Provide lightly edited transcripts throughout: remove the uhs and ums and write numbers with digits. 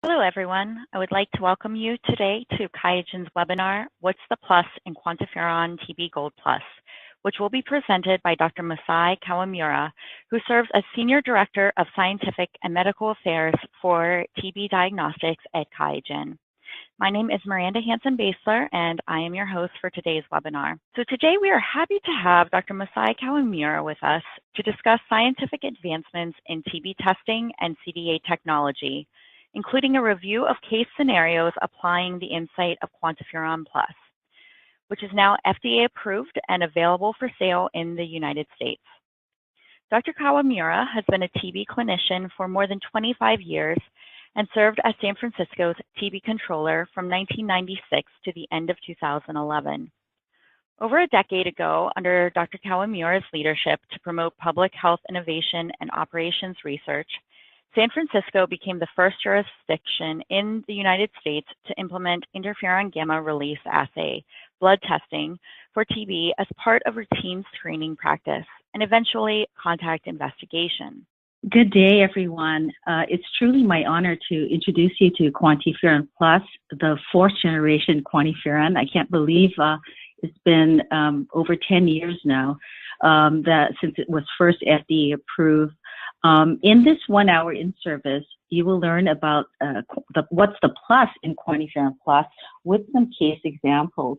Hello, everyone. I would like to welcome you today to QIAGEN's webinar, What's the Plus in QuantiFERON TB Gold Plus, which will be presented by Dr. Masae Kawamura, who serves as Senior Director of Scientific and Medical Affairs for TB Diagnostics at QIAGEN. My name is Miranda Hansen-Basler, and I am your host for today's webinar. So today we are happy to have Dr. Masae Kawamura with us to discuss scientific advancements in TB testing and CDA technology, including a review of case scenarios applying the insight of QuantiFERON Plus, which is now FDA approved and available for sale in the United States. Dr. Kawamura has been a TB clinician for more than 25 years and served as San Francisco's TB controller from 1996 to the end of 2011. Over a decade ago, under Dr. Kawamura's leadership to promote public health innovation and operations research, San Francisco became the first jurisdiction in the United States to implement interferon gamma release assay blood testing for TB as part of routine screening practice and eventually contact investigation. Good day, everyone. It's truly my honor to introduce you to QuantiFERON Plus, the fourth generation QuantiFERON. I can't believe it's been over 10 years now since it was first FDA approved. In this 1 hour in-service, you will learn about what's the plus in QuantiFERON Plus with some case examples.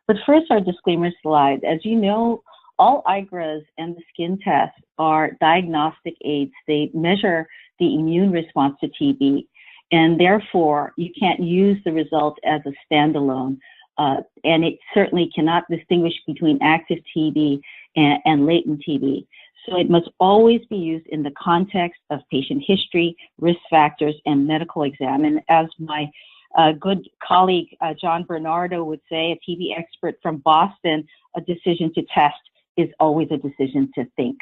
But first, our disclaimer slide. As you know, all IGRAs and the skin tests are diagnostic aids. They measure the immune response to TB, and therefore you can't use the result as a standalone. And it certainly cannot distinguish between active TB and latent TB. So it must always be used in the context of patient history, risk factors, and medical exam. And as my good colleague John Bernardo would say, a TB expert from Boston, a decision to test is always a decision to think.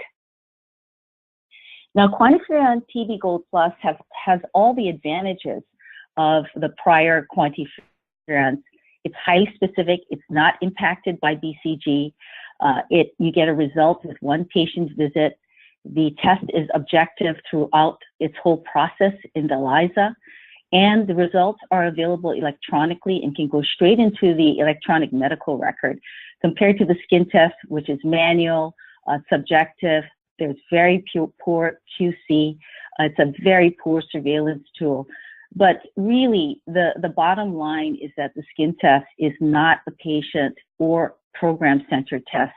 Now, QuantiFERON TB Gold Plus has all the advantages of the prior QuantiFERONs. It's highly specific. It's not impacted by BCG. You get a result with one patient visit. The test is objective throughout its whole process in the ELISA, and the results are available electronically and can go straight into the electronic medical record, compared to the skin test, which is manual, subjective. There's very poor QC. It's a very poor surveillance tool. But really, the bottom line is that the skin test is not a patient or program-centered test.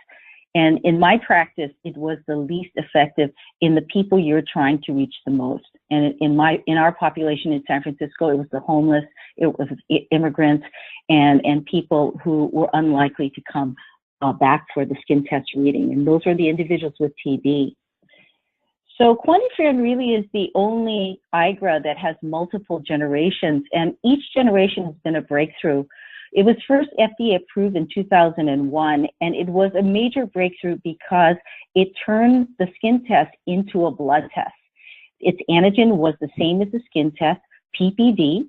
And in my practice, it was the least effective in the people you're trying to reach the most. And in our population in San Francisco, it was the homeless, it was immigrants, and people who were unlikely to come back for the skin test reading. And those were the individuals with TB. So QuantiFERON really is the only IGRA that has multiple generations, and each generation has been a breakthrough. It was first FDA approved in 2001, and it was a major breakthrough because it turned the skin test into a blood test. Its antigen was the same as the skin test, PPD,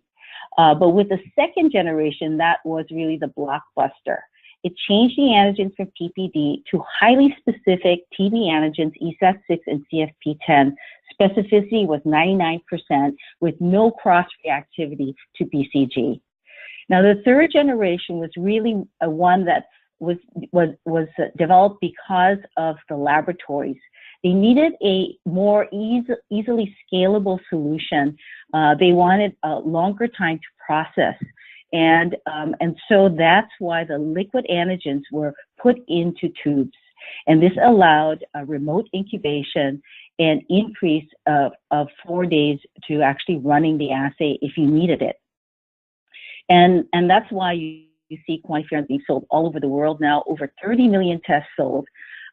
but with the second generation, that was really the blockbuster. It changed the antigens from PPD to highly specific TB antigens, ESAT6 and CFP10. Specificity was 99% with no cross-reactivity to BCG. Now, the third generation was really one that was developed because of the laboratories. They needed a more easily scalable solution. They wanted a longer time to process. And so that's why the liquid antigens were put into tubes. And this allowed a remote incubation and increase of 4 days to actually running the assay if you needed it. And that's why you see QuantiFERON being sold all over the world now, over 30 million tests sold.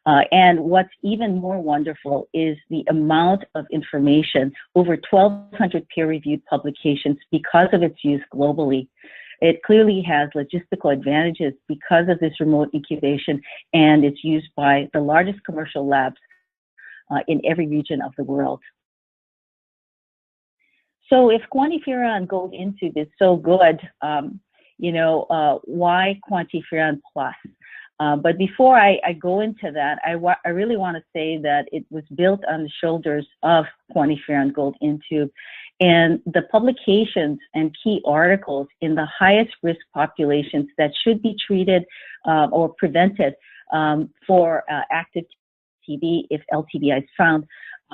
And what's even more wonderful is the amount of information, over 1,200 peer-reviewed publications because of its use globally. It clearly has logistical advantages because of this remote incubation, and it's used by the largest commercial labs in every region of the world. So if QuantiFERON goes into this so good, why QuantiFERON Plus? But before I go into that, I really want to say that it was built on the shoulders of QuantiFERON Gold Intube, and the publications and key articles in the highest risk populations that should be treated or prevented for active TB if LTBI is found.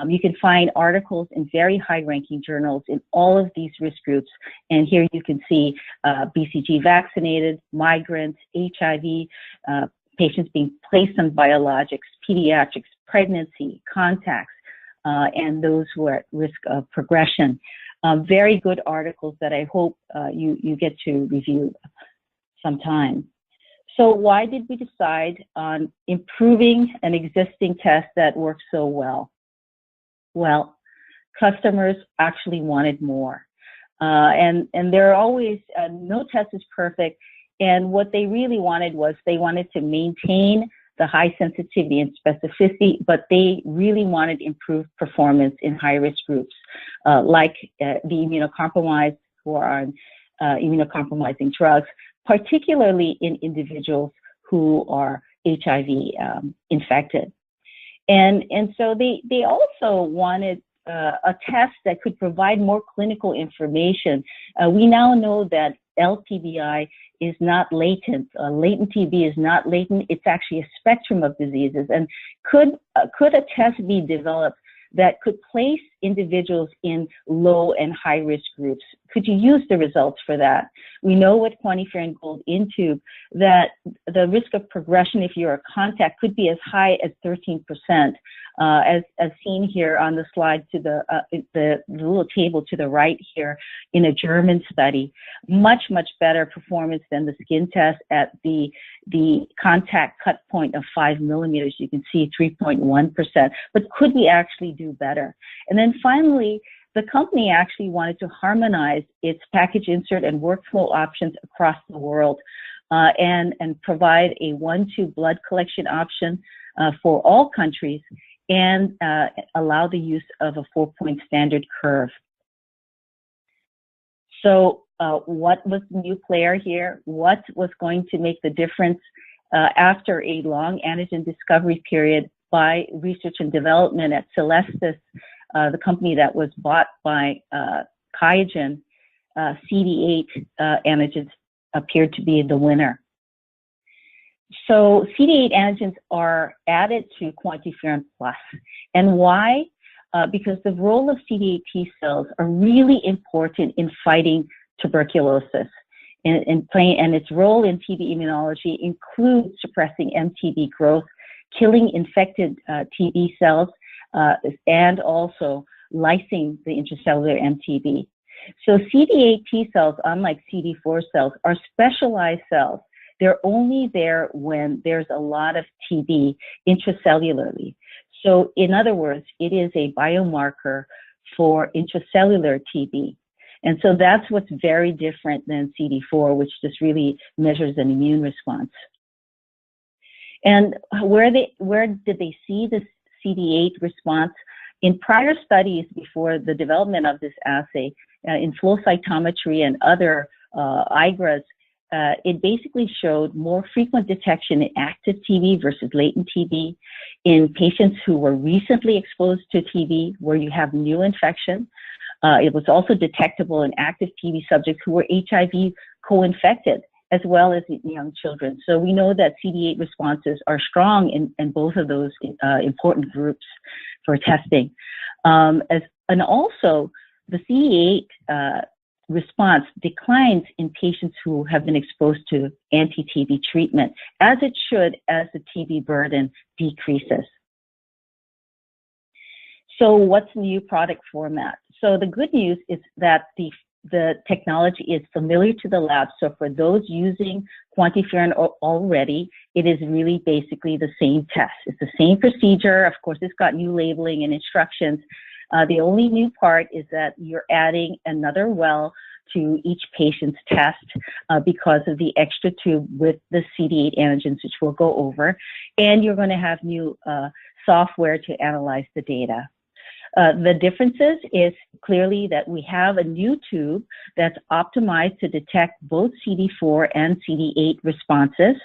You can find articles in very high-ranking journals in all of these risk groups, and here you can see BCG vaccinated, migrants, HIV, patients being placed on biologics, pediatrics, pregnancy, contacts, and those who are at risk of progression. Very good articles that I hope you get to review sometime. So why did we decide on improving an existing test that works so well? Well, customers actually wanted more. And there are always, no test is perfect. And what they really wanted was they wanted to maintain the high sensitivity and specificity, but they really wanted improved performance in high-risk groups, like the immunocompromised who are on immunocompromising drugs, particularly in individuals who are HIV infected. And so they also wanted a test that could provide more clinical information. We now know that LTBI is not latent. Latent TB is not latent. It's actually a spectrum of diseases. And could a test be developed that could place individuals in low and high risk groups? Could you use the results for that? We know with QuantiFERON Gold Intube that the risk of progression if you're a contact could be as high as 13%, as seen here on the slide to the little table to the right here in a German study. Much, much better performance than the skin test at the contact cut point of 5 millimeters. You can see 3.1%, but could we actually do better? And then finally, the company actually wanted to harmonize its package insert and workflow options across the world and provide a 1-2 blood collection option for all countries and allow the use of a 4-point standard curve. So what was the new player here? What was going to make the difference after a long antigen discovery period by research and development at Celestis, the company that was bought by QIAGEN? CD8 antigens appeared to be the winner. So CD8 antigens are added to QuantiFERON Plus. And why? Because the role of CD8 T cells are really important in fighting tuberculosis. And its role in TB immunology includes suppressing MTB growth, killing infected TB cells, and also lysing the intracellular MTB. So CD8 T cells, unlike CD4 cells, are specialized cells. They're only there when there's a lot of TB intracellularly. So in other words, it is a biomarker for intracellular TB. And so that's what's very different than CD4, which just really measures an immune response. And where did they see this CD8 response? In prior studies before the development of this assay, in flow cytometry and other IGRAs, it basically showed more frequent detection in active TB versus latent TB in patients who were recently exposed to TB, where you have new infection. It was also detectable in active TB subjects who were HIV co-infected, as well as in young children. So we know that CD8 responses are strong in both of those important groups for testing. And also, the CD8 response declines in patients who have been exposed to anti-TB treatment, as it should as the TB burden decreases. So what's the new product format? So the good news is that the technology is familiar to the lab. So for those using QuantiFERON already, it is really basically the same test. It's the same procedure. Of course, it's got new labeling and instructions. The only new part is that you're adding another well to each patient's test because of the extra tube with the CD8 antigens, which we'll go over. And you're going to have new software to analyze the data. The differences is clearly that we have a new tube that's optimized to detect both CD4 and CD8 responses.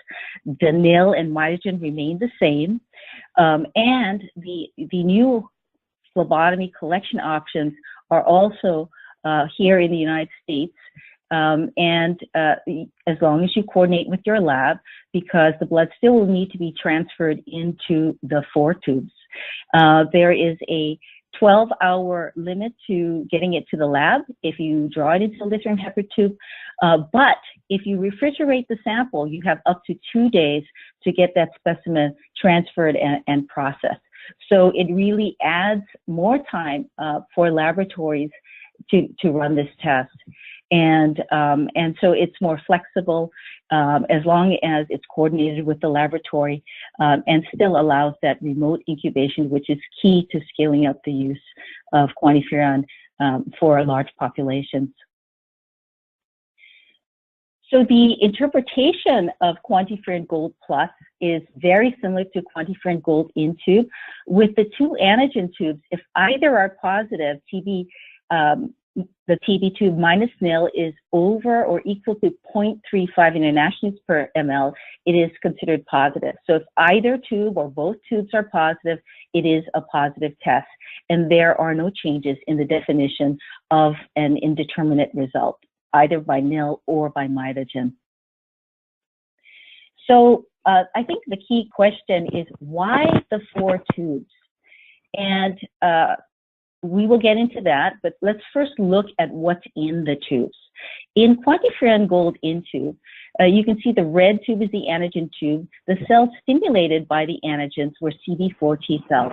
The nil and mitogen remain the same. And the new phlebotomy collection options are also here in the United States. As long as you coordinate with your lab, because the blood still will need to be transferred into the 4 tubes. There is a 12-hour limit to getting it to the lab if you draw it into a lithium heparin tube. But if you refrigerate the sample, you have up to 2 days to get that specimen transferred and processed. So it really adds more time for laboratories to run this test. And so it's more flexible as long as it's coordinated with the laboratory and still allows that remote incubation, which is key to scaling up the use of QuantiFERON for large populations. So the interpretation of QuantiFERON Gold Plus is very similar to QuantiFERON Gold in tube. With the 2 antigen tubes, if either are positive, the TB tube minus nil is over or equal to 0.35 international units per ml, it is considered positive. So if either tube or both tubes are positive, it is a positive test. And there are no changes in the definition of an indeterminate result, either by nil or by mitogen. So I think the key question is, why the 4 tubes? And we will get into that, but let's first look at what's in the tubes. In QuantiFERON Gold in tube, you can see the red tube is the antigen tube. The cells stimulated by the antigens were CD4 T cells.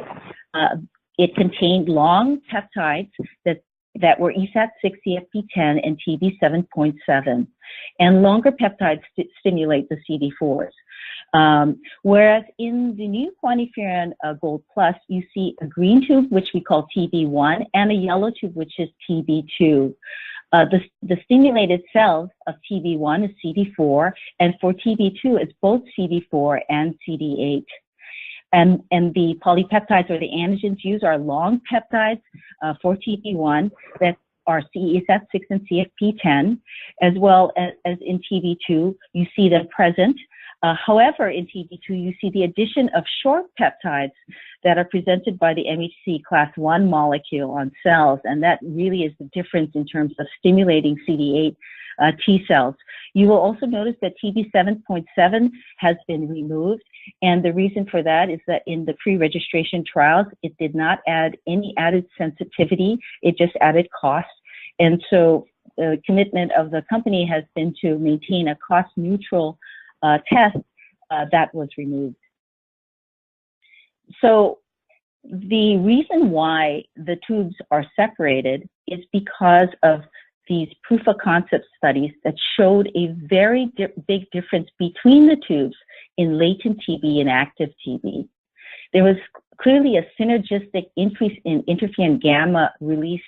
It contained long peptides that were ESAT6, CFP10, and TB7.7. And longer peptides stimulate the CD4s. Whereas in the new QuantiFERON Gold Plus, you see a green tube, which we call TB1, and a yellow tube, which is TB2. The stimulated cells of TB1 is CD4, and for TB2, it's both CD4 and CD8. And the polypeptides, or the antigens used, are long peptides for TB1 that are ESAT6 and CFP10, as well as in TB2, you see them present. However, in TB2, you see the addition of short peptides that are presented by the MHC class 1 molecule on cells, and that really is the difference in terms of stimulating CD8 T cells. You will also notice that TB7.7 has been removed, and the reason for that is that in the pre-registration trials, it did not add any added sensitivity, it just added cost. And so the commitment of the company has been to maintain a cost-neutral test that was removed. So the reason why the tubes are separated is because of these proof of concept studies that showed a very big difference between the tubes in latent TB and active TB. There was clearly a synergistic increase in interferon gamma release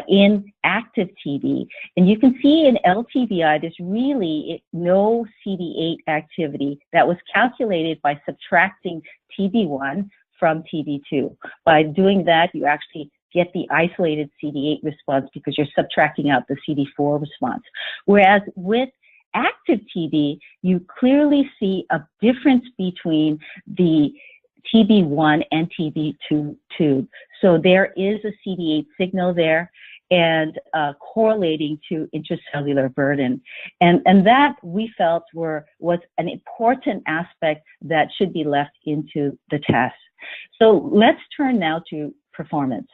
in active TB. And you can see in LTBI, there's really no CD8 activity that was calculated by subtracting TB1 from TB2. By doing that, you actually get the isolated CD8 response because you're subtracting out the CD4 response. Whereas with active TB, you clearly see a difference between the TB1 and TB2 tube. So there is a CD8 signal there and correlating to intracellular burden. And that we felt was an important aspect that should be left into the test. So let's turn now to performance.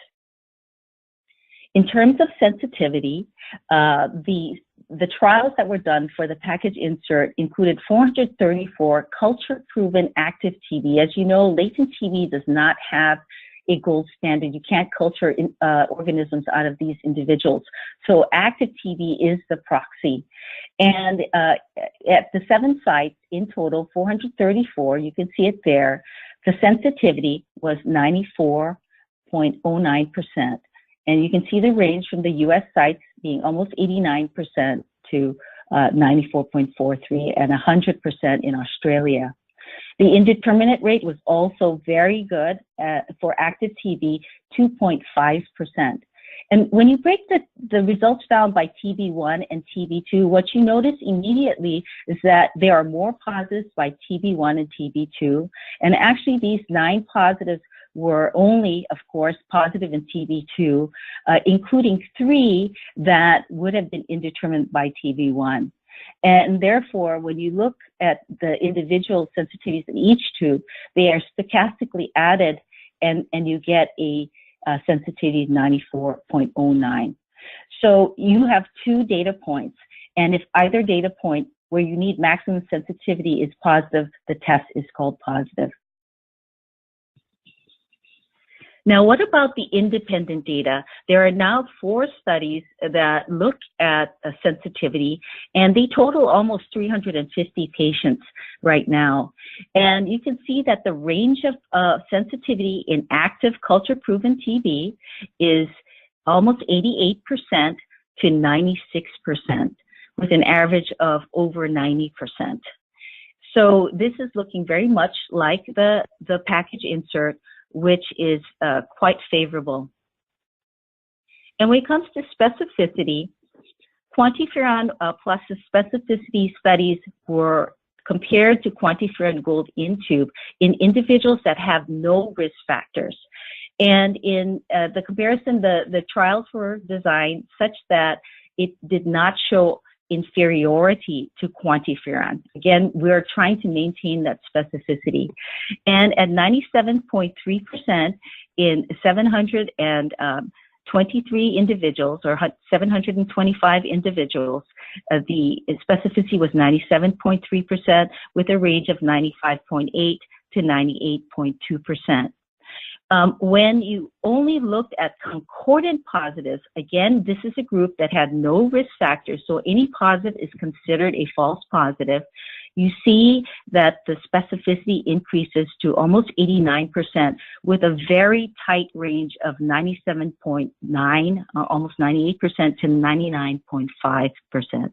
In terms of sensitivity, the trials that were done for the package insert included 434 culture-proven active TB. As you know, latent TB does not have a gold standard. You can't culture organisms out of these individuals. So active TB is the proxy. And at the 7 sites in total, 434, you can see it there, the sensitivity was 94.09%. And you can see the range from the US sites being almost 89% to 94.43 and 100% in Australia. The indeterminate rate was also very good for active TB, 2.5%. And when you break the results down by TB1 and TB2, what you notice immediately is that there are more positives by TB1 and TB2. And actually, these 9 positives were only, of course, positive in TB2, including 3 that would have been indeterminate by TB1. And therefore, when you look at the individual sensitivities in each tube, they are stochastically added, and you get a sensitivity of 94.09. So you have 2 data points, and if either data point where you need maximum sensitivity is positive, the test is called positive. Now, what about the independent data? There are now 4 studies that look at sensitivity, and they total almost 350 patients right now. And you can see that the range of sensitivity in active culture-proven TB is almost 88% to 96%, with an average of over 90%. So this is looking very much like the package insert, which is quite favorable. And when it comes to specificity, QuantiFERON Plus's specificity studies were compared to QuantiFERON Gold in tube in individuals that have no risk factors. And in the comparison, the trials were designed such that it did not show inferiority to QuantiFERON. Again, we're trying to maintain that specificity. And at 97.3% in 723 individuals, or 725 individuals, the specificity was 97.3% with a range of 95.8 to 98.2%. When you only looked at concordant positives, again, this is a group that had no risk factors, so any positive is considered a false positive. You see that the specificity increases to almost 89% with a very tight range of 97.9, almost 98% to 99.5%.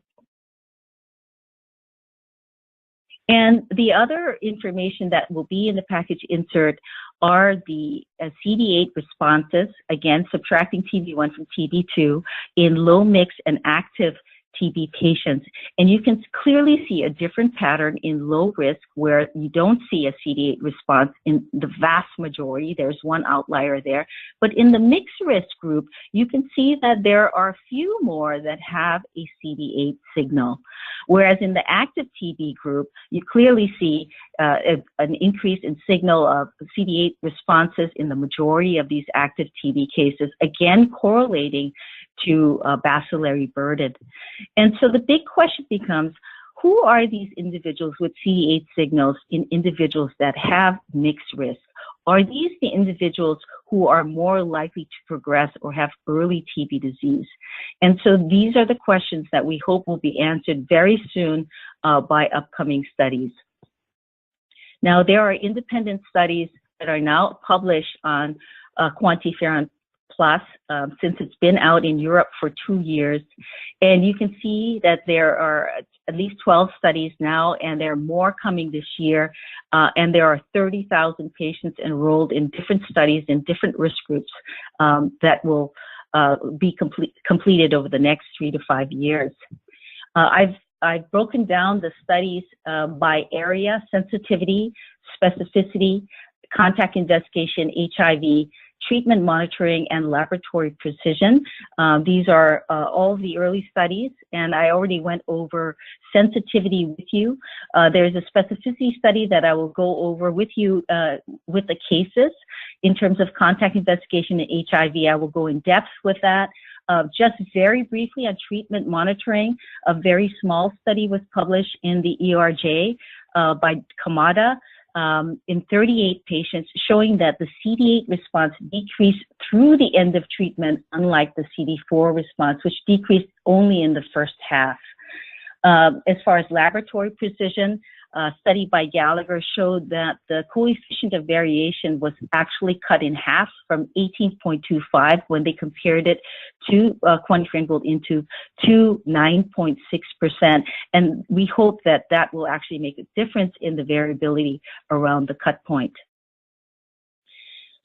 And the other information that will be in the package insert are the CD8 responses, again, subtracting TB1 from TB2 in low mix and active TB patients. And you can clearly see a different pattern in low risk where you don't see a CD8 response in the vast majority. There's one outlier there. But in the mixed risk group, you can see that there are few more that have a CD8 signal. Whereas in the active TB group, you clearly see an increase in signal of CD8 responses in the majority of these active TB cases, again correlating to bacillary burden. And so the big question becomes, who are these individuals with CD8 signals in individuals that have mixed risk? Are these the individuals who are more likely to progress or have early TB disease? And so these are the questions that we hope will be answered very soon by upcoming studies. Now, there are independent studies that are now published on QuantiFERON Plus since it's been out in Europe for 2 years. And you can see that there are at least 12 studies now, and there are more coming this year. And there are 30,000 patients enrolled in different studies in different risk groups that will be completed over the next 3 to 5 years. I've broken down the studies by area, sensitivity, specificity, contact investigation, HIV, treatment monitoring, and laboratory precision. These are all the early studies, and I already went over sensitivity with you. There's a specificity study that I will go over with you with the cases. In terms of contact investigation and HIV, I will go in depth with that. Just very briefly on treatment monitoring, a very small study was published in the ERJ by Kamada in 38 patients, showing that the CD8 response decreased through the end of treatment, unlike the CD4 response, which decreased only in the first half. As far as laboratory precision, study by Gallagher showed that the coefficient of variation was actually cut in half from 18.25 when they compared it to QuantiFERON Gold into to 9.6%. And we hope that that will actually make a difference in the variability around the cut point.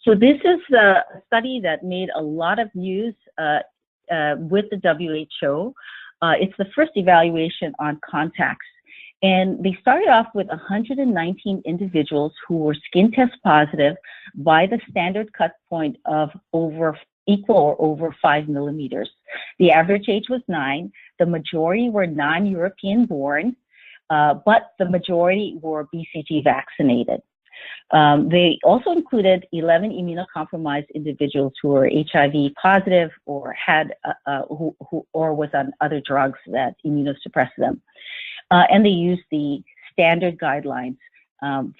So this is a study that made a lot of news with the WHO. It's the first evaluation on contacts. And they started off with 119 individuals who were skin test positive by the standard cut point of equal or over 5 millimeters. The average age was 9. The majority were non-European born, but the majority were BCG vaccinated. They also included 11 immunocompromised individuals who were HIV positive or had or was on other drugs that immunosuppress them, and they used the standard guidelines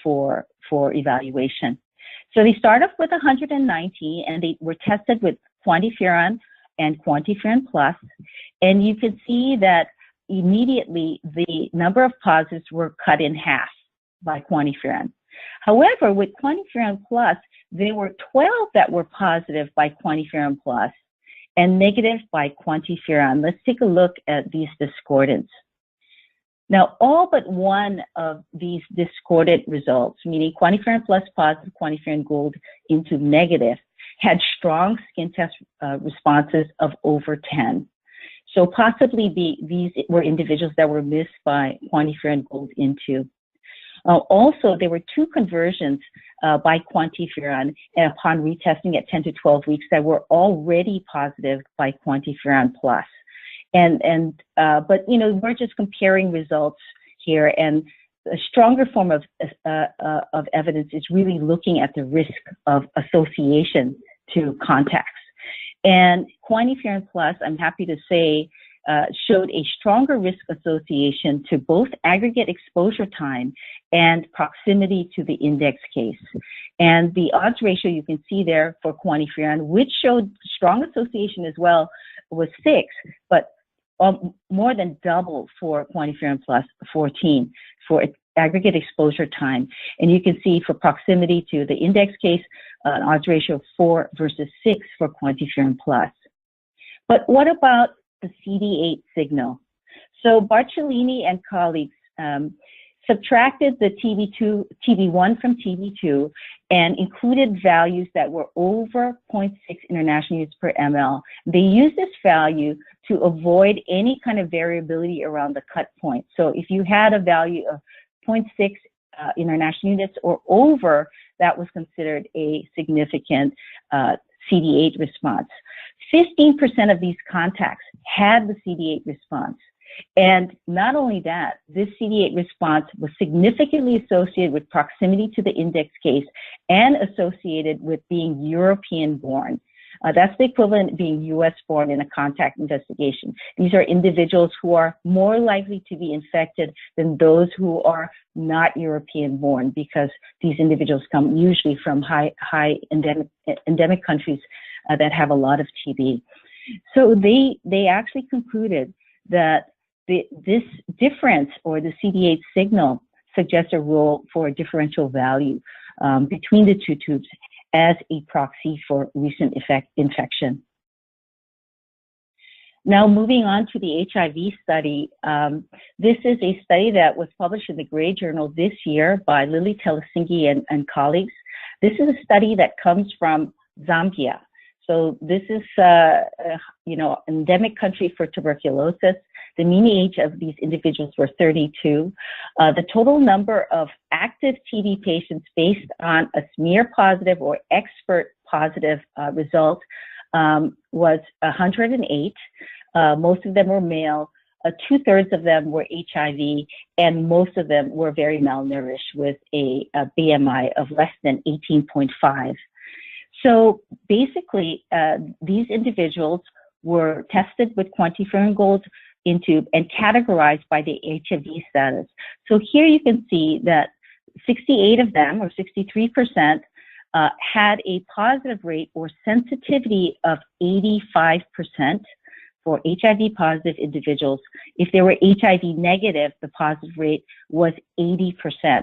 for evaluation. So they start off with 190, and they were tested with QuantiFERON and QuantiFERON Plus, and you can see that immediately the number of positives were cut in half by QuantiFERON. However, with QuantiFERON Plus, there were 12 that were positive by QuantiFERON Plus and negative by QuantiFERON. Let's take a look at these discordants. Now, all but one of these discordant results, meaning QuantiFERON Plus positive, QuantiFERON Gold into negative, had strong skin test responses of over 10. So possibly these were individuals that were missed by QuantiFERON Gold into. Also, there were 2 conversions by QuantiFERON upon retesting at 10 to 12 weeks that were already positive by QuantiFERON Plus. But you know, we're just comparing results here, and a stronger form of evidence is really looking at the risk of association to contacts. And QuantiFERON Plus, I'm happy to say, showed a stronger risk association to both aggregate exposure time and proximity to the index case. And the odds ratio you can see there for QuantiFERON, which showed strong association as well, was 6, but more than double for QuantiFERON Plus, 14 for aggregate exposure time. And you can see for proximity to the index case, an odds ratio of 4 versus 6 for QuantiFERON Plus. But what about the CD8 signal? So Barcellini and colleagues subtracted the TB1 from TB2 and included values that were over 0.6 international units per ml. They used this value to avoid any kind of variability around the cut point. So if you had a value of 0.6 international units or over, that was considered a significant CD8 response. 15% of these contacts had the CD8 response. And not only that, this CD8 response was significantly associated with proximity to the index case and associated with being European born. That's the equivalent of being US born in a contact investigation. These are individuals who are more likely to be infected than those who are not European born, because these individuals come usually from high endemic countries that have a lot of TB. So they actually concluded that this difference, or the CD8 signal, suggests a role for a differential value between the 2 tubes as a proxy for recent infection. Now, moving on to the HIV study. This is a study that was published in the Gray Journal this year by Lily Telesingi and colleagues. This is a study that comes from Zambia. So this is, endemic country for tuberculosis. The mean age of these individuals were 32. The total number of active TB patients based on a smear positive or expert positive result was 108. Most of them were male. 2/3 of them were HIV, and most of them were very malnourished with a BMI of less than 18.5. So basically, these individuals were tested with QuantiFERON Gold into and categorized by the HIV status. So here you can see that 68 of them, or 63%, had a positive rate or sensitivity of 85%. for HIV positive individuals. If they were HIV negative, the positive rate was 80%.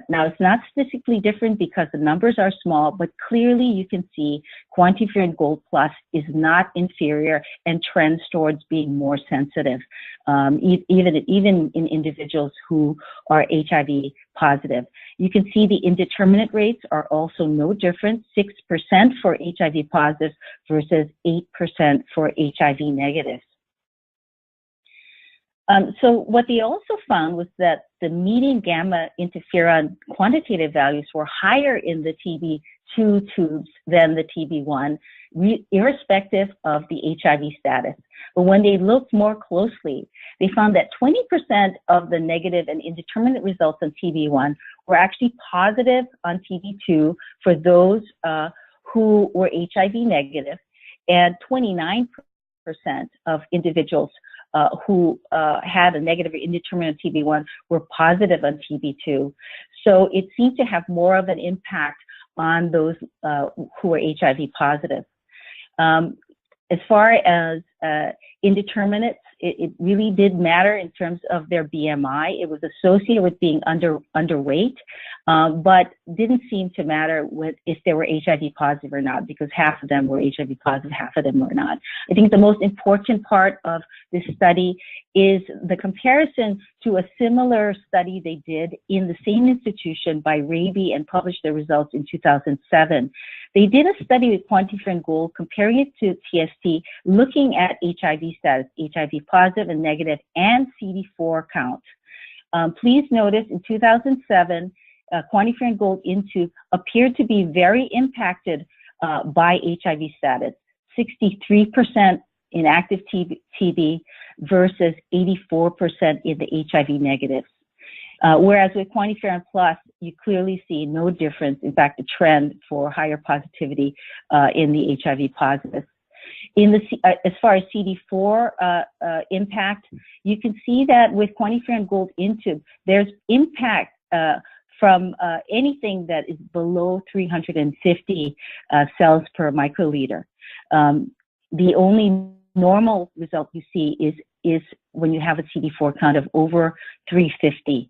Now, it's not statistically different because the numbers are small, but clearly you can see QuantiFERON Gold Plus is not inferior and trends towards being more sensitive, even in individuals who are HIV positive. You can see the indeterminate rates are also no different, 6% for HIV positive versus 8% for HIV negative. So what they also found was that the median gamma interferon quantitative values were higher in the TB2 tubes than the TB1, irrespective of the HIV status. But when they looked more closely, they found that 20% of the negative and indeterminate results on TB1 were actually positive on TB2 for those who were HIV negative, and 29% of individuals who had a negative or indeterminate TB1 were positive on TB2. So it seemed to have more of an impact on those who are HIV positive. As far as indeterminates, it really did matter in terms of their BMI. It was associated with being underweight, but didn't seem to matter if they were HIV positive or not, because half of them were HIV positive, half of them were not. I think the most important part of this study is the comparison to a similar study they did in the same institution by Raby and published their results in 2007. They did a study with QuantiFERON Gold, comparing it to TST, looking at HIV status, HIV positive and negative, and CD4 count. Please notice in 2007, QuantiFERON Gold Intube appeared to be very impacted by HIV status, 63% in active TB versus 84% in the HIV negatives. Whereas with QuantiFERON Plus, you clearly see no difference, in fact, a trend for higher positivity in the HIV positive. As far as CD4 impact, you can see that with QuantiFERON Gold Intube, there's impact from anything that is below 350 cells per microliter. The only normal result you see is when you have a CD4 count of over 350.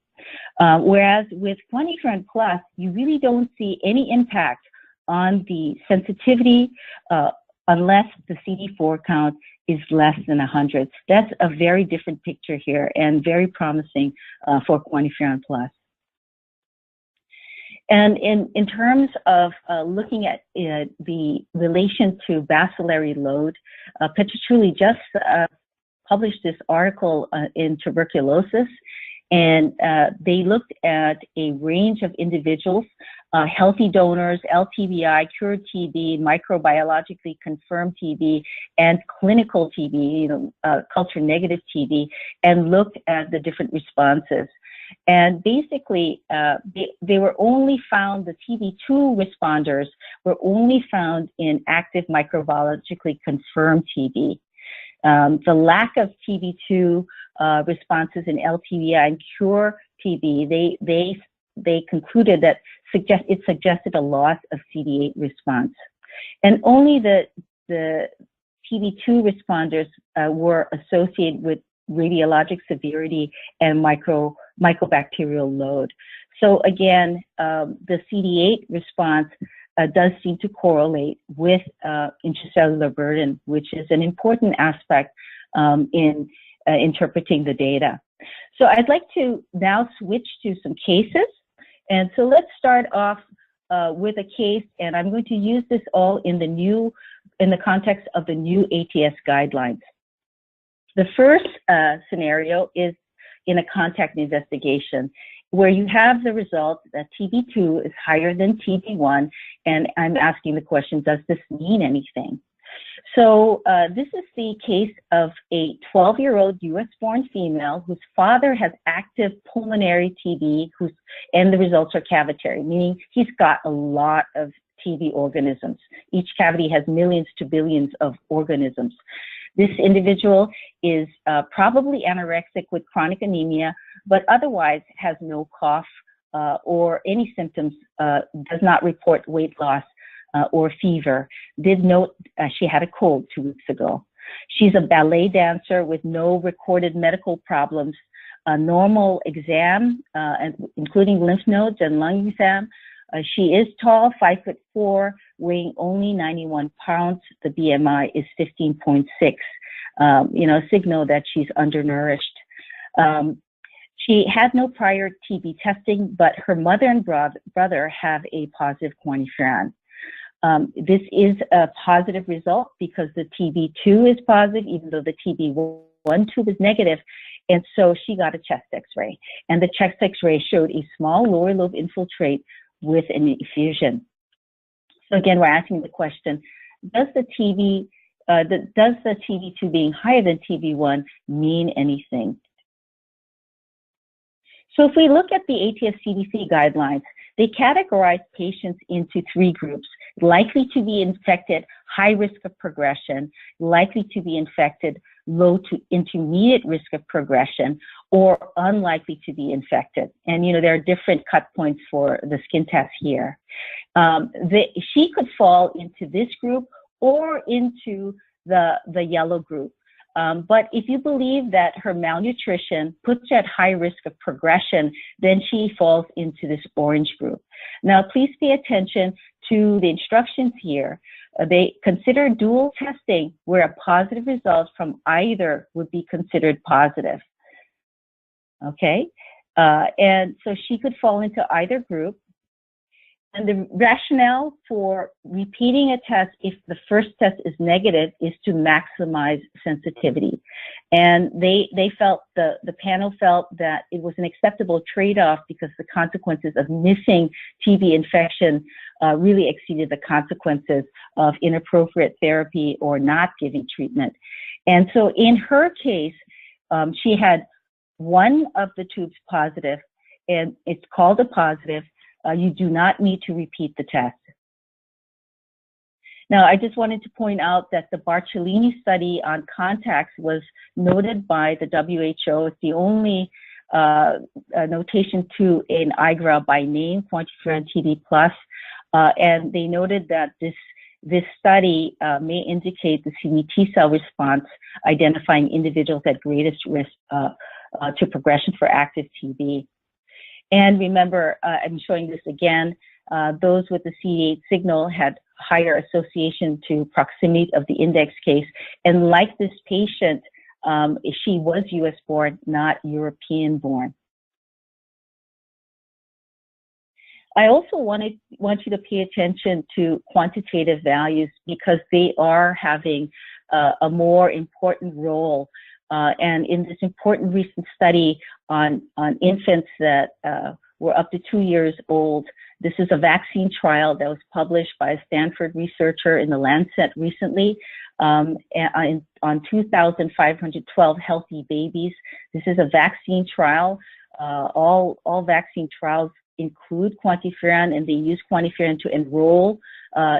Whereas with QuantiFERON Plus, you really don't see any impact on the sensitivity unless the CD4 count is less than 100. That's a very different picture here and very promising for QuantiFERON Plus. And in terms of looking at the relation to bacillary load, Petricciulli just published this article in tuberculosis, and they looked at a range of individuals, healthy donors, LTBI, cured TB, microbiologically confirmed TB, and clinical TB, culture negative TB, and looked at the different responses. And basically, they were only found, the TB2 responders were only found in active microbiologically confirmed TB. The lack of TB2 responses in LTBI and cure TB, they concluded that it suggested a loss of CD8 response. And only the TB2 responders were associated with radiologic severity and mycobacterial load. So again, the CD8 response does seem to correlate with intracellular burden, which is an important aspect in interpreting the data. So I'd like to now switch to some cases. And so let's start off with a case, and I'm going to use this all in the context of the new ATS guidelines. The first scenario is in a contact investigation where you have the result that TB2 is higher than TB1, and I'm asking the question, does this mean anything? So this is the case of a 12-year-old US-born female whose father has active pulmonary TB, and the results are cavitary, meaning he's got a lot of TB organisms. Each cavity has millions to billions of organisms. This individual is probably anorexic with chronic anemia, but otherwise has no cough or any symptoms, does not report weight loss or fever. Did note she had a cold 2 weeks ago. She's a ballet dancer with no recorded medical problems, a normal exam, including lymph nodes and lung exam. She is tall, 5'4", weighing only 91 pounds. The BMI is 15.6, a signal that she's undernourished. She had no prior TB testing, but her mother and brother have a positive QuantiFERON. This is a positive result because the TB2 is positive, even though the TB1 tube is negative. And so she got a chest x-ray. And the chest x-ray showed a small lower lobe infiltrate with an effusion. So again, we're asking the question, does the TB2 being higher than TB1 mean anything? So if we look at the ATS CDC guidelines, they categorize patients into 3 groups: likely to be infected, high risk of progression; likely to be infected, low to intermediate risk of progression; or unlikely to be infected. And there are different cut points for the skin test here. She could fall into this group or into the yellow group. But if you believe that her malnutrition puts her at high risk of progression, then she falls into this orange group. Now, please pay attention to the instructions here. They consider dual testing, where a positive result from either would be considered positive. Okay, and so she could fall into either group. And the rationale for repeating a test if the first test is negative is to maximize sensitivity. And the panel felt that it was an acceptable trade-off because the consequences of missing TB infection really exceeded the consequences of inappropriate therapy or not giving treatment. And so in her case, she had one of the tubes positive, and it's called a positive. You do not need to repeat the test. Now, I just wanted to point out that the Barcellini study on contacts was noted by the WHO. It's the only notation to an IGRA by name, QuantiFERON TB Plus, and they noted that this study may indicate the CD T cell response, identifying individuals at greatest risk to progression for active TB. And remember, I'm showing this again, those with the CD8 signal had higher association to proximity of the index case. And like this patient, she was US born, not European born. I also want you to pay attention to quantitative values because they are having a more important role. And in this important recent study on infants that were up to 2 years old, this is a vaccine trial that was published by a Stanford researcher in the Lancet recently on 2,512 healthy babies. This is a vaccine trial. All vaccine trials include QuantiFERON, and they use QuantiFERON to enroll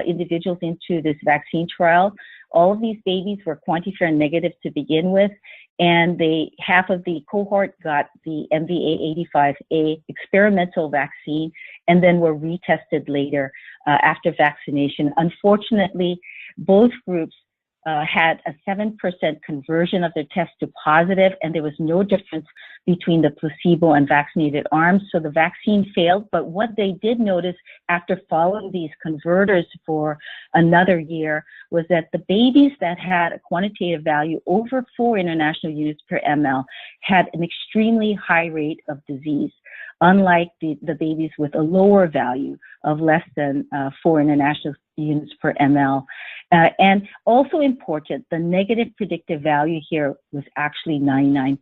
individuals into this vaccine trial. All of these babies were QuantiFERON negative to begin with, and half of the cohort got the MVA85A experimental vaccine and then were retested later after vaccination. Unfortunately, both groups had a 7% conversion of their test to positive, and there was no difference between the placebo and vaccinated arms. So the vaccine failed, but what they did notice after following these converters for another year was that the babies that had a quantitative value over 4 international units per ml had an extremely high rate of disease, unlike the babies with a lower value of less than 4 international units per ml. And also important, the negative predictive value here was actually 99%.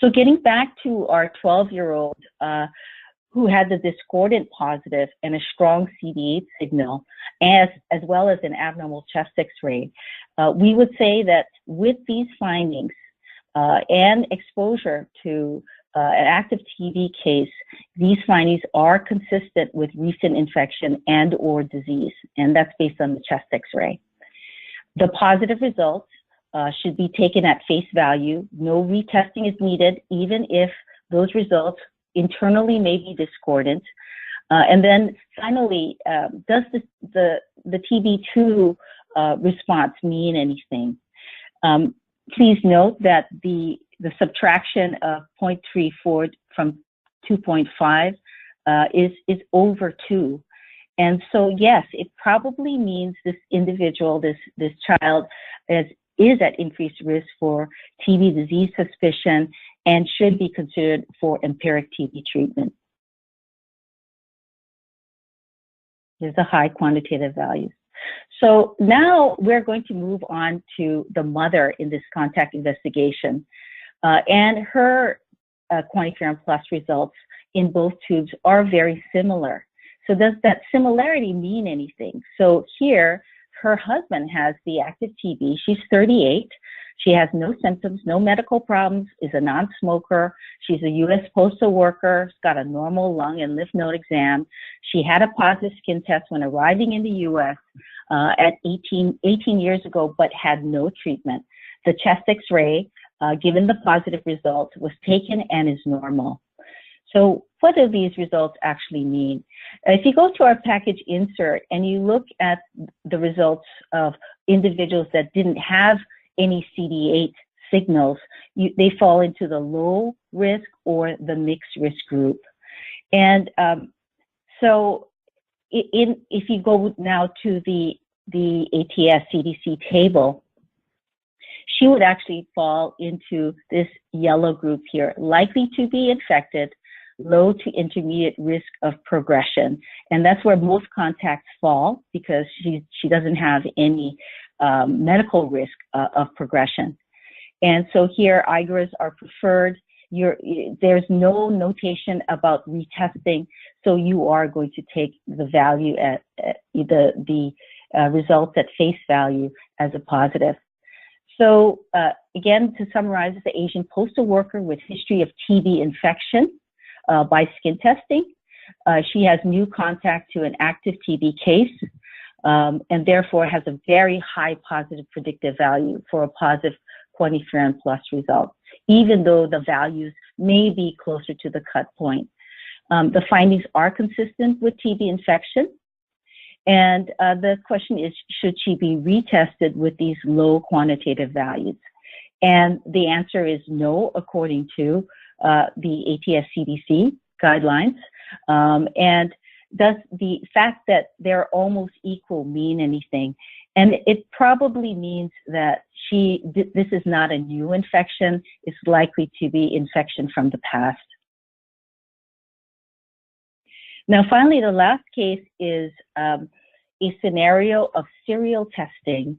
So getting back to our 12-year-old who had the discordant positive and a strong CD8 signal, as well as an abnormal chest X-ray, we would say that with these findings and exposure to an active TB case, these findings are consistent with recent infection and or disease, and that's based on the chest X-ray. The positive results should be taken at face value. No retesting is needed, even if those results internally may be discordant. And then finally, does the TB2 response mean anything. Please note that the subtraction of 0.34 from 2.5 is over 2. And so, yes, it probably means this individual, this child, is at increased risk for TB disease suspicion and should be considered for empiric TB treatment. Here's the high quantitative values. So now we're going to move on to the mother in this contact investigation. And her QuantiFERON Plus results in both tubes are very similar. So does that similarity mean anything? So here, her husband has the active TB. She's 38. She has no symptoms, no medical problems, is a non-smoker. She's a U.S. postal worker, got a normal lung and lymph node exam. She had a positive skin test when arriving in the U.S. At 18 years ago, but had no treatment. The chest X-ray, given the positive result, was taken and is normal. So what do these results actually mean? If you go to our package insert and you look at the results of individuals that didn't have any CD8 signals, they fall into the low risk or the mixed risk group. And so if you go now to the ATS CDC table, she would actually fall into this yellow group here, likely to be infected, low to intermediate risk of progression. And that's where most contacts fall because she doesn't have any medical risk of progression. And so here, IGRAs are preferred. There's no notation about retesting, so you are going to take the value at the results at face value as a positive. So again, to summarize, it's the Asian postal worker with history of TB infection by skin testing. She has new contact to an active TB case and therefore has a very high positive predictive value for a positive QuantiFERON Plus result, even though the values may be closer to the cut point. The findings are consistent with TB infection. And the question is, should she be retested with these low quantitative values? And the answer is no, according to the ATS CDC guidelines. And does the fact that they're almost equal mean anything? And it probably means that this is not a new infection. It's likely to be infection from the past. Now, finally, the last case is a scenario of serial testing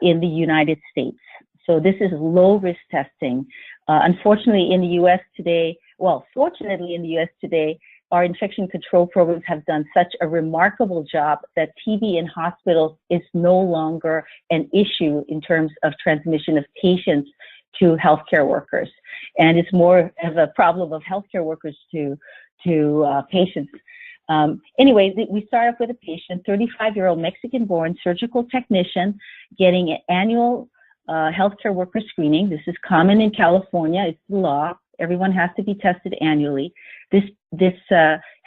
in the United States. So this is low-risk testing. Unfortunately, in the U.S. today, well, fortunately in the U.S. today, our infection control programs have done such a remarkable job that TB in hospitals is no longer an issue in terms of transmission of patients to healthcare workers. And it's more of a problem of healthcare workers to patients. Anyway, we start off with a patient, 35-year-old Mexican-born surgical technician, getting an annual healthcare worker screening. This is common in California. It's the law. Everyone has to be tested annually. This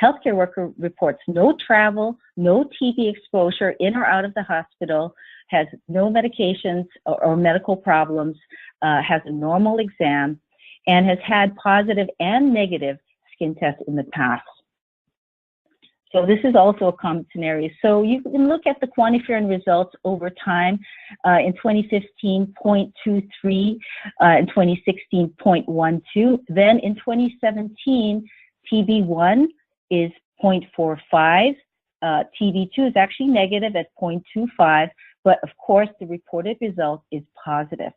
healthcare worker reports no travel, no TB exposure in or out of the hospital, has no medications or medical problems, has a normal exam, and has had positive and negative skin tests in the past. So this is also a common scenario. So you can look at the QuantiFERON results over time. In 2015, 0.23, in 2016, 0.12. Then in 2017, TB1 is 0.45. TB2 is actually negative at 0.25, but of course the reported result is positive.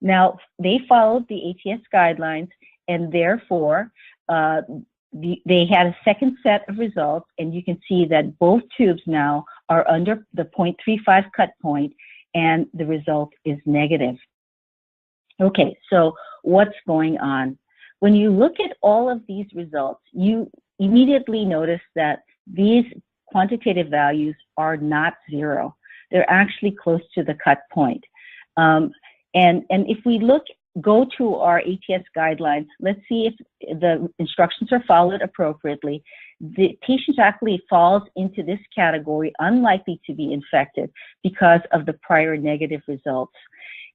Now, they followed the ATS guidelines, and therefore they had a second set of results, and you can see that both tubes now are under the 0.35 cut point, and the result is negative. Okay, so what's going on? When you look at all of these results, you immediately notice that these quantitative values are not zero. They're actually close to the cut point. And if we go to our ATS guidelines, let's see if the instructions are followed appropriately. the patient actually falls into this category, unlikely to be infected because of the prior negative results.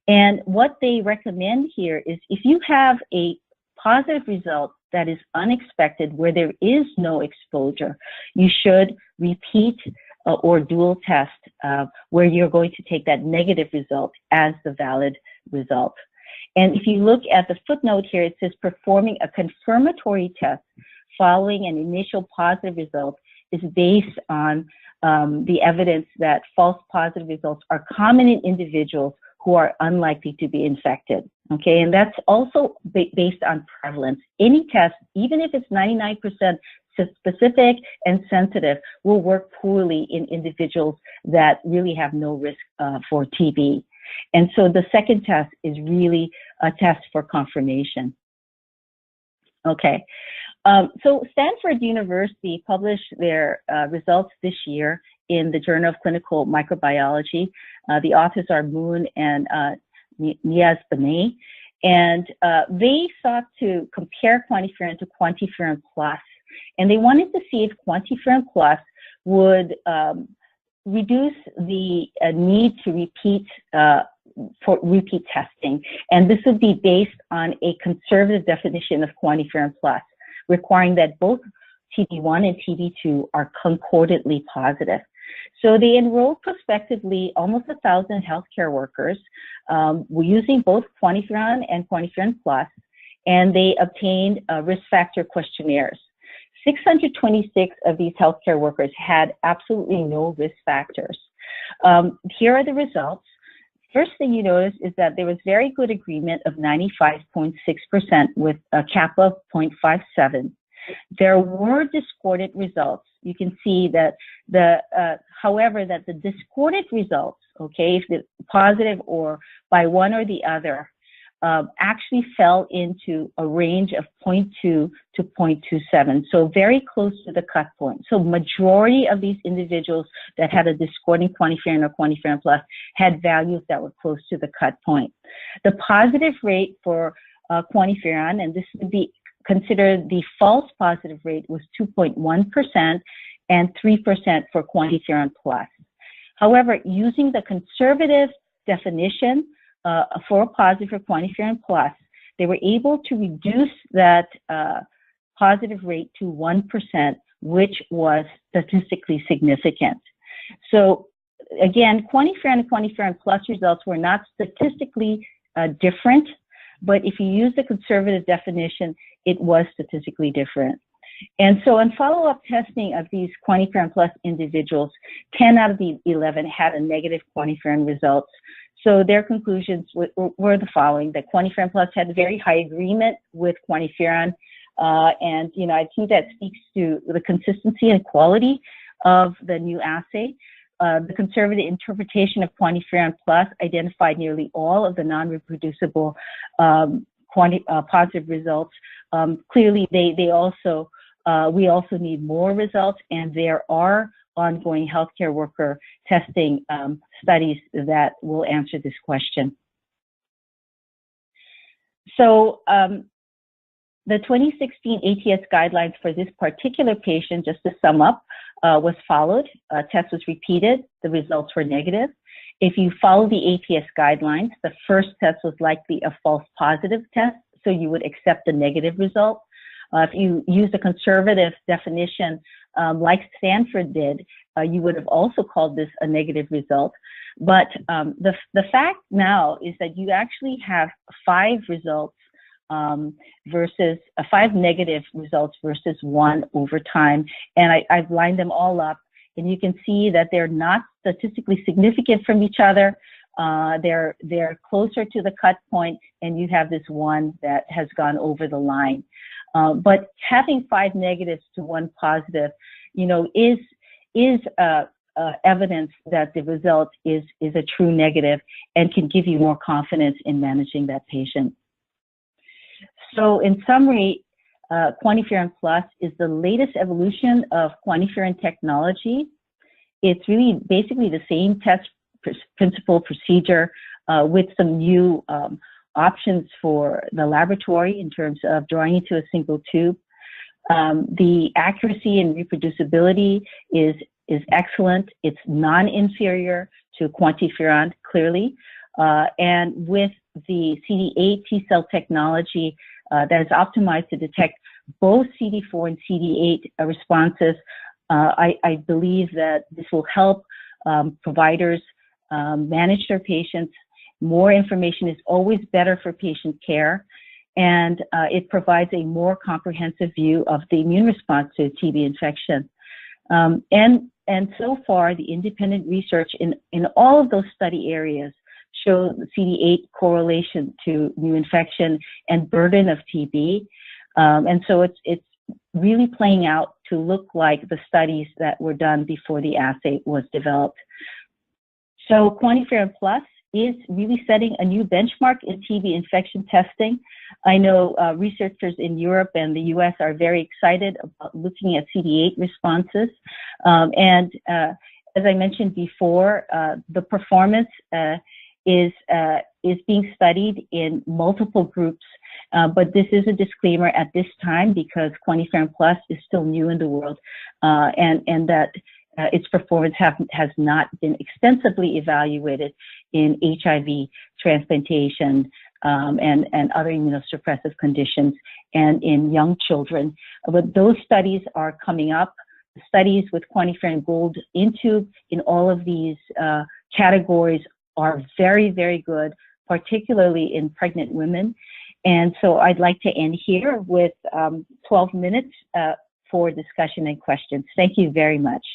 And what they recommend here is if you have a positive result that is unexpected, where there is no exposure, you should repeat or dual test where you're going to take that negative result as the valid result. And if you look at the footnote here, it says performing a confirmatory test following an initial positive result is based on the evidence that false positive results are common in individuals who are unlikely to be infected. Okay, and that's also based on prevalence. Any test, even if it's 99% specific and sensitive, will work poorly in individuals that really have no risk for TB. And so the second test is really a test for confirmation. Okay, so Stanford University published their results this year in the Journal of Clinical Microbiology. The authors are Moon and Niaz Banay, and they sought to compare QuantiFERON to QuantiFERON Plus, and they wanted to see if QuantiFERON Plus would reduce the need to repeat testing, and this would be based on a conservative definition of QuantiFERON Plus, requiring that both TB1 and TB2 are concordantly positive. So they enrolled prospectively almost 1,000 healthcare workers using both QuantiFERON and QuantiFERON Plus, and they obtained risk factor questionnaires. 626 of these healthcare workers had absolutely no risk factors. Here are the results. First thing you notice is that there was very good agreement of 95.6% with a kappa of 0.57. There were discordant results. You can see that however, that the discordant results, okay, if it's positive or by one or the other, actually fell into a range of 0.2 to 0.27, so very close to the cut point. So majority of these individuals that had a discordant QuantiFERON or QuantiFERON Plus had values that were close to the cut point. The positive rate for QuantiFERON, and this would be considered the false positive rate, was 2.1% and 3% for QuantiFERON Plus. However, using the conservative definition for a positive for QuantiFERON Plus, they were able to reduce that positive rate to 1%, which was statistically significant. So again, QuantiFERON and QuantiFERON Plus results were not statistically different, but if you use the conservative definition, it was statistically different. And so in follow-up testing of these QuantiFERON Plus individuals, 10 out of the 11 had a negative QuantiFERON results. So their conclusions were the following: that QuantiFERON Plus had very high agreement with QuantiFERON, and I think that speaks to the consistency and quality of the new assay. The conservative interpretation of QuantiFERON Plus identified nearly all of the non-reproducible positive results. Clearly, we also need more results, and there are ongoing healthcare worker testing studies that will answer this question. So the 2016 ATS guidelines for this particular patient, just to sum up, was followed. Test was repeated. The results were negative. If you follow the ATS guidelines, the first test was likely a false positive test, so you would accept the negative result. If you use a conservative definition, like Stanford did, you would have also called this a negative result. But the fact now is that you actually have 5 results versus 5 negative results versus 1 over time. And I've lined them all up, and you can see that they're not statistically significant from each other. They're closer to the cut point, and you have this one that has gone over the line. But having 5 negatives to 1 positive, is evidence that the result is a true negative and can give you more confidence in managing that patient. So in summary, QuantiFERON Plus is the latest evolution of QuantiFERON technology. It's really basically the same test principle procedure with some new options for the laboratory in terms of drawing into a single tube. The accuracy and reproducibility is excellent. It's non-inferior to QuantiFERON, clearly. And with the CD8 T-cell technology that is optimized to detect both CD4 and CD8 responses, I believe that this will help providers manage their patients. More information is always better for patient care, and it provides a more comprehensive view of the immune response to TB infection. And so far, the independent research in all of those study areas show the CD8 correlation to new infection and burden of TB. And so it's really playing out to look like the studies that were done before the assay was developed. So QuantiFERON Plus is really setting a new benchmark in TB infection testing. I know researchers in Europe and the US are very excited about looking at CD8 responses. As I mentioned before, the performance is being studied in multiple groups, but this is a disclaimer at this time because QuantiFERON Plus is still new in the world, and that its performance has not been extensively evaluated in HIV transplantation and other immunosuppressive conditions and in young children. But those studies are coming up. Studies with QuantiFERON Gold into in all of these categories are very, very good, particularly in pregnant women. And so I'd like to end here with 12 minutes for discussion and questions. Thank you very much.